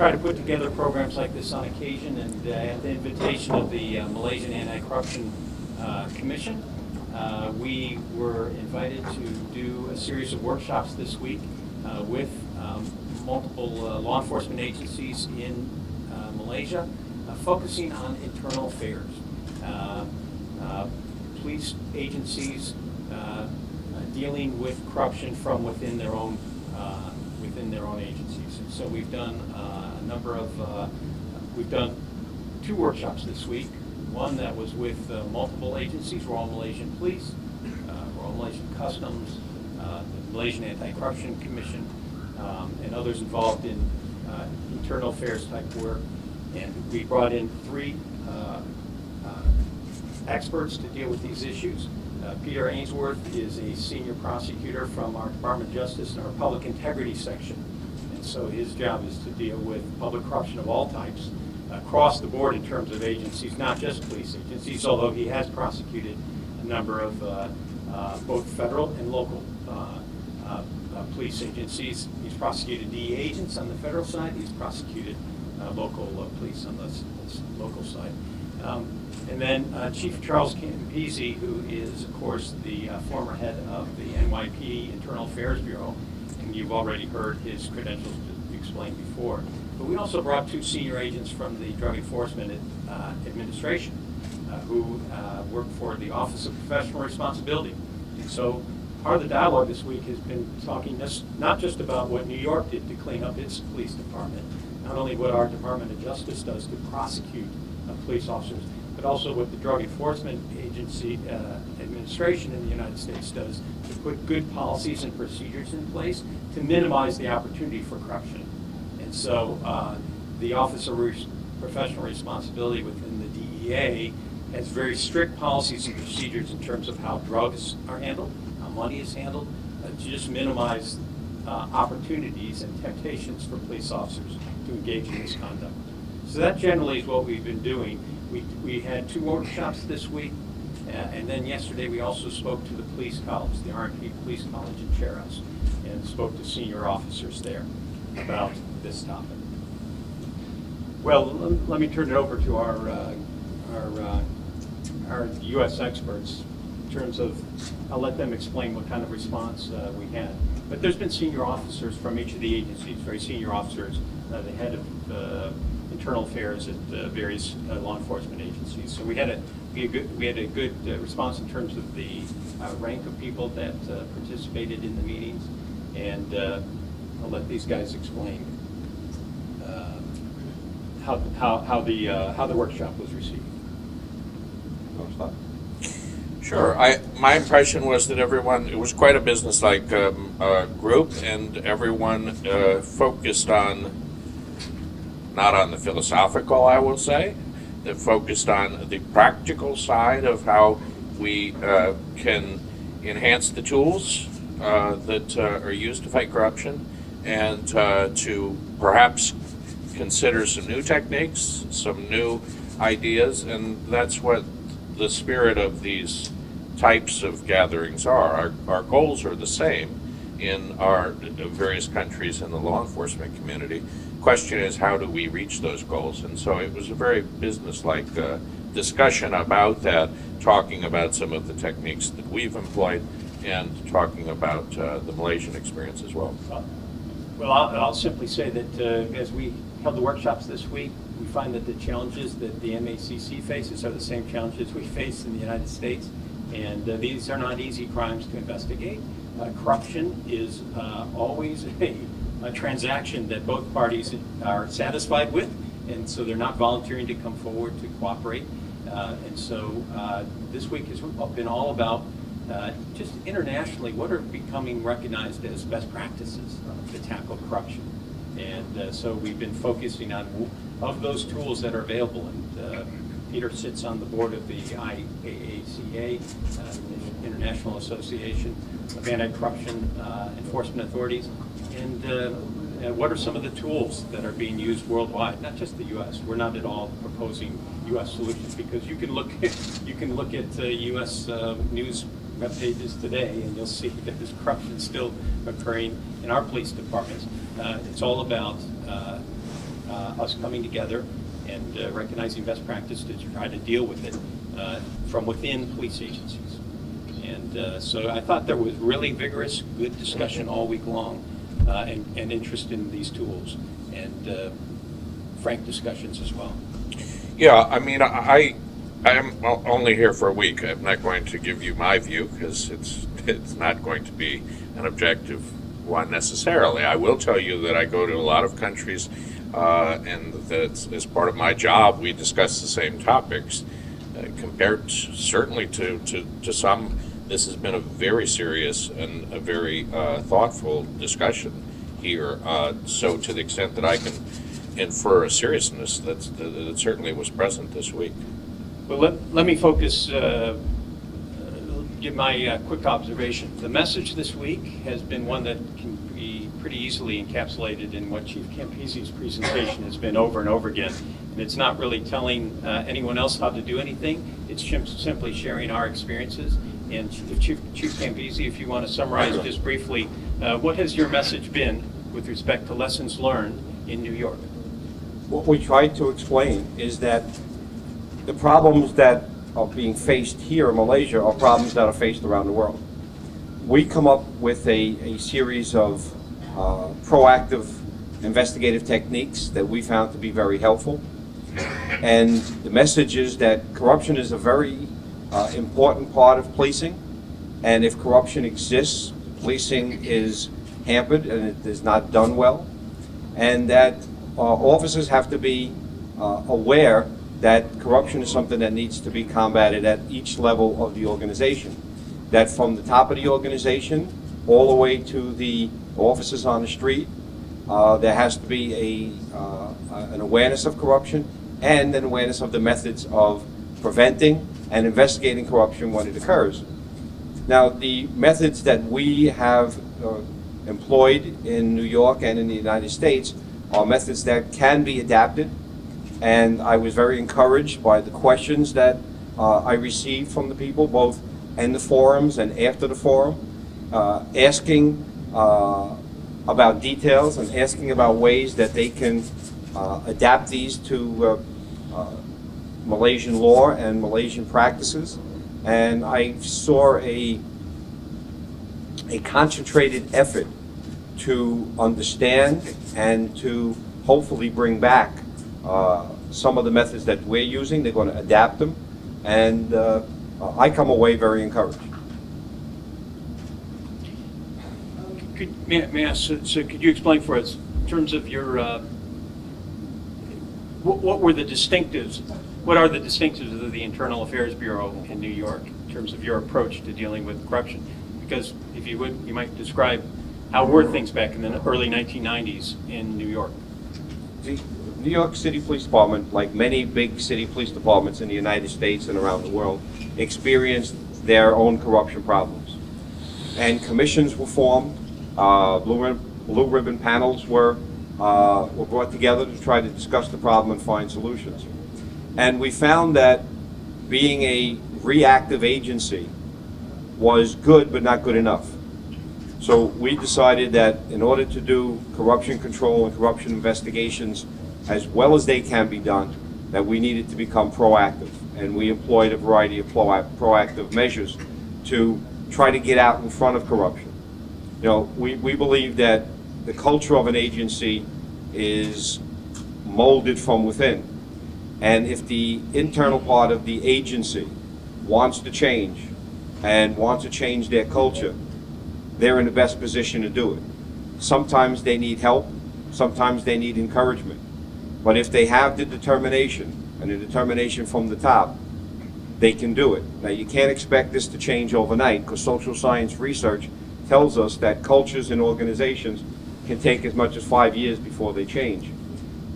try to put together programs like this on occasion, and at the invitation of the Malaysian Anti-Corruption Commission, we were invited to do a series of workshops this week with multiple law enforcement agencies in Malaysia, focusing on internal affairs. Police agencies dealing with corruption from within their own agencies. And so we've done we've done 2 workshops this week. One that was with multiple agencies: Royal Malaysian Police, Royal Malaysian Customs, the Malaysian Anti-Corruption Commission, and others involved in internal affairs type work. And we brought in 3 experts to deal with these issues. Peter Ainsworth is a senior prosecutor from our Department of Justice and our Public Integrity section. And so his job is to deal with public corruption of all types across the board in terms of agencies, not just police agencies, although he has prosecuted a number of both federal and local police agencies. He's prosecuted DEA agents on the federal side. He's prosecuted local police on the local side. And then Chief Charles Campisi, who is, of course, the former head of the NYPD Internal Affairs Bureau, and you've already heard his credentials explained before. But we also brought 2 senior agents from the Drug Enforcement Administration who work for the Office of Professional Responsibility. And so part of the dialogue this week has been talking not just about what New York did to clean up its police department, not only what our Department of Justice does to prosecute police officers, but also what the Drug Enforcement Agency Administration in the United States does to put good policies and procedures in place to minimize the opportunity for corruption. And so the Office of Professional Responsibility within the DEA has very strict policies and procedures in terms of how drugs are handled, how money is handled, to just minimize opportunities and temptations for police officers to engage in this conduct. So that generally is what we've been doing. We had 2 workshops this week, and then yesterday we also spoke to the police college, the R&P Police College in Cheras, and spoke to senior officers there about this topic. Well, let me turn it over to our U.S. experts in terms of, I'll let them explain what kind of response we had. But there's been senior officers from each of the agencies, very senior officers, the head of internal affairs at various law enforcement agencies. So we had a good response in terms of the rank of people that participated in the meetings, and I'll let these guys explain how the workshop was received. Sure. My impression was that everyone, it was quite a business-like group, and everyone focused on, not on the philosophical, I will say, that focused on the practical side of how we can enhance the tools that are used to fight corruption, and to perhaps consider some new techniques, some new ideas, and that's what the spirit of these types of gatherings are. Our goals are the same in our various countries in the law enforcement community. Question is, how do we reach those goals? And so it was a very business-like discussion about that, talking about some of the techniques that we've employed and talking about the Malaysian experience as well. Well, I'll simply say that as we held the workshops this week, we find that the challenges that the MACC faces are the same challenges we face in the United States, and these are not easy crimes to investigate. Corruption is always a transaction that both parties are satisfied with, and so they're not volunteering to come forward to cooperate. And so this week has been all about just internationally what are becoming recognized as best practices to tackle corruption. And so we've been focusing on of those tools that are available. And Peter sits on the board of the IAACA, International Association of Anti-Corruption Enforcement Authorities. And what are some of the tools that are being used worldwide, not just the U.S. We're not at all proposing U.S. solutions, because you can look at U.S. news web pages today, and you'll see that there's corruption still occurring in our police departments. It's all about us coming together and recognizing best practice to try to deal with it from within police agencies. And so I thought there was really vigorous, good discussion all week long and interest in these tools and frank discussions as well. Yeah, I mean, I'm only here for a week. I'm not going to give you my view because it's not going to be an objective one necessarily. I will tell you that I go to a lot of countries and that as part of my job we discuss the same topics. Compared certainly to some, this has been a very serious and a very thoughtful discussion here. So to the extent that I can infer a seriousness that certainly was present this week. Well, let me focus, give my quick observation. The message this week has been one that can be pretty easily encapsulated in what Chief Campisi's presentation has been over and over again. And it's not really telling anyone else how to do anything. It's simply sharing our experiences. And Chief Campisi, if you want to summarize just briefly, what has your message been with respect to lessons learned in New York? What we tried to explain is that the problems that are being faced here in Malaysia are problems that are faced around the world. We come up with a series of proactive investigative techniques that we found to be very helpful. And the message is that corruption is a very important part of policing. And if corruption exists, policing is hampered and it is not done well. And that officers have to be aware that corruption is something that needs to be combated at each level of the organization. That from the top of the organization all the way to the officers on the street, there has to be an awareness of corruption and an awareness of the methods of preventing and investigating corruption when it occurs. Now, the methods that we have employed in New York and in the United States are methods that can be adapted. And I was very encouraged by the questions that I received from the people, both in the forums and after the forum, asking about details and asking about ways that they can adapt these to Malaysian law and Malaysian practices. And I saw a concentrated effort to understand and to hopefully bring back some of the methods that we're using. They're going to adapt them, and I come away very encouraged. May I ask, so could you explain for us, in terms of your, what were the distinctives, what are the distinctives of the Internal Affairs Bureau in New York in terms of your approach to dealing with corruption? Because if you would, you might describe how were things back in the early 1990s in New York? The New York City Police Department, like many big city police departments in the United States and around the world, experienced their own corruption problems. And commissions were formed, blue ribbon panels were brought together to try to discuss the problem and find solutions. And we found that being a reactive agency was good but not good enough. So we decided that in order to do corruption control and corruption investigations as well as they can be done, that we needed to become proactive. And we employed a variety of proactive measures to try to get out in front of corruption. You know, we believe that the culture of an agency is molded from within. And if the internal part of the agency wants to change and wants to change their culture, they're in the best position to do it. Sometimes they need help, sometimes they need encouragement. But if they have the determination, and the determination from the top, they can do it. Now, you can't expect this to change overnight, because social science research tells us that cultures and organizations can take as much as 5 years before they change.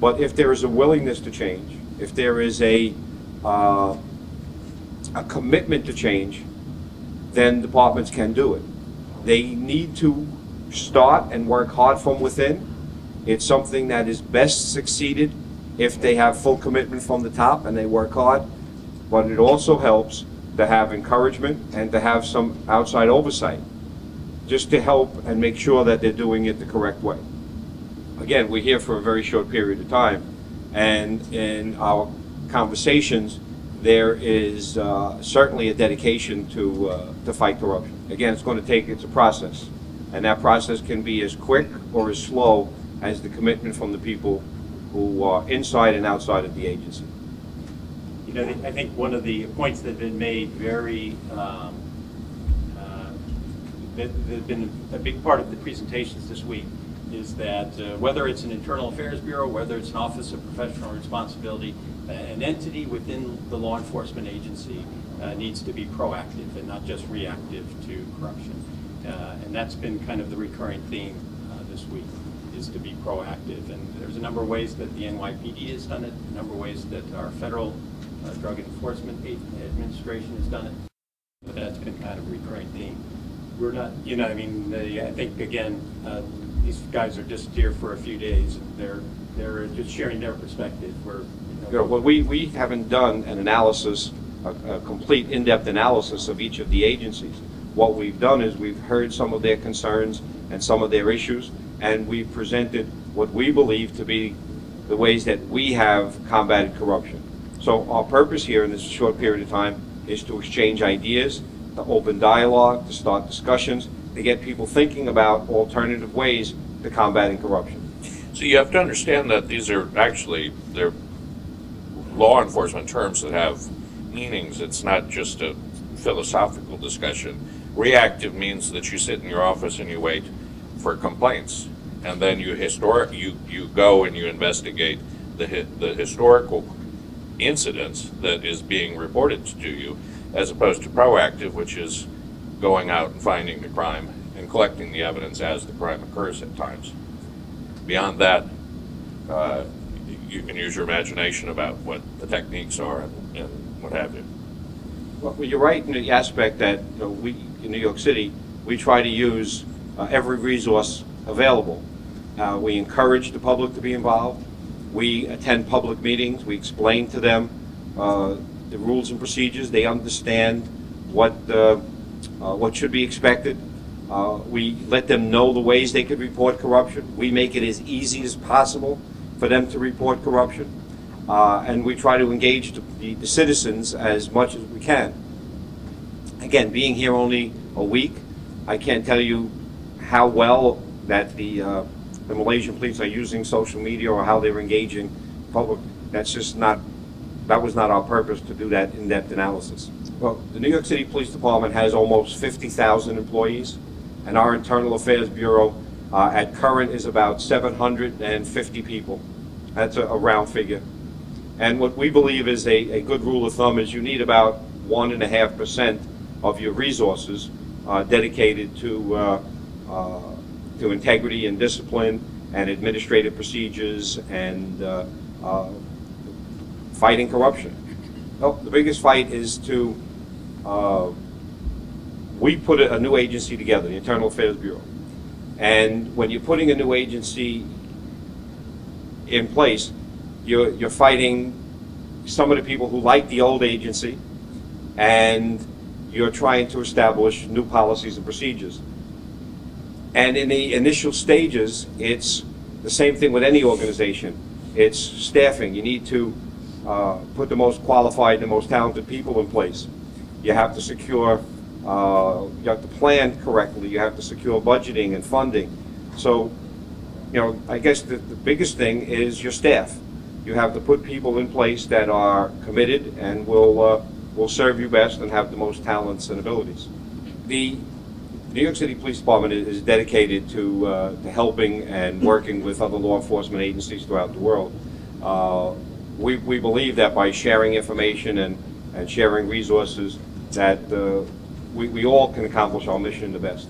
But if there is a willingness to change, if there is a commitment to change, then departments can do it. They need to start and work hard from within. It's something that is best succeeded if they have full commitment from the top and they work hard. But it also helps to have encouragement and to have some outside oversight, just to help and make sure that they're doing it the correct way. again, we're here for a very short period of time, and in our conversations, there is certainly a dedication to fight corruption. Again, it's a process, and that process can be as quick or as slow as the commitment from the people who are inside and outside of the agency. You know, I think one of the points that have been made very, that have been a big part of the presentations this week is that whether it's an Internal Affairs Bureau, whether it's an Office of Professional Responsibility, an entity within the law enforcement agency needs to be proactive and not just reactive to corruption. And that's been kind of the recurring theme this week, is to be proactive. And there's a number of ways that the NYPD has done it, a number of ways that our Federal Drug Enforcement Administration has done it. But that's been kind of a recurring theme. We're not, you know, I mean, I think, again, these guys are just here for a few days, and they're just sharing their perspective. Well, we haven't done an analysis, a complete in-depth analysis of each of the agencies. What we've done is we've heard some of their concerns and some of their issues, and we've presented what we believe to be the ways that we have combated corruption. So our purpose here in this short period of time is to exchange ideas, to open dialogue, to start discussions, to get people thinking about alternative ways to combating corruption. So you have to understand that these are actually, they're law enforcement terms that have meanings. It's not just a philosophical discussion. Reactive means that you sit in your office and you wait for complaints, and then you go and you investigate the historical incidents that is being reported to you, as opposed to proactive, which is going out and finding the crime and collecting the evidence as the crime occurs at times. Beyond that, you can use your imagination about what the techniques are and what have you. Well, you're right in the aspect that, you know, we in New York City, we try to use every resource available. We encourage the public to be involved. We attend public meetings. We explain to them the rules and procedures. They understand what should be expected. We let them know the ways they could report corruption. We make it as easy as possible for them to report corruption. And we try to engage the citizens as much as we can. Again, being here only a week, I can't tell you how well that the Malaysian police are using social media or how they're engaging public. That was not our purpose to do that in-depth analysis. Well, the New York City Police Department has almost 50,000 employees, and our Internal Affairs Bureau at current is about 750 people. That's a round figure. And what we believe is a good rule of thumb is you need about 1.5% of your resources dedicated to integrity and discipline and administrative procedures and fighting corruption. Well, the biggest fight is to, we put a new agency together, the Internal Affairs Bureau. And when you're putting a new agency in place, you're fighting some of the people who like the old agency, and you're trying to establish new policies and procedures. And in the initial stages, it's the same thing with any organization. It's staffing. You need to put the most qualified, the most talented people in place. You have to secure, you have to plan correctly. You have to secure budgeting and funding. So, you know, I guess the biggest thing is your staff. You have to put people in place that are committed and will serve you best and have the most talents and abilities. The New York City Police Department is dedicated to helping and working with other law enforcement agencies throughout the world. We believe that by sharing information and sharing resources that we all can accomplish our mission the best.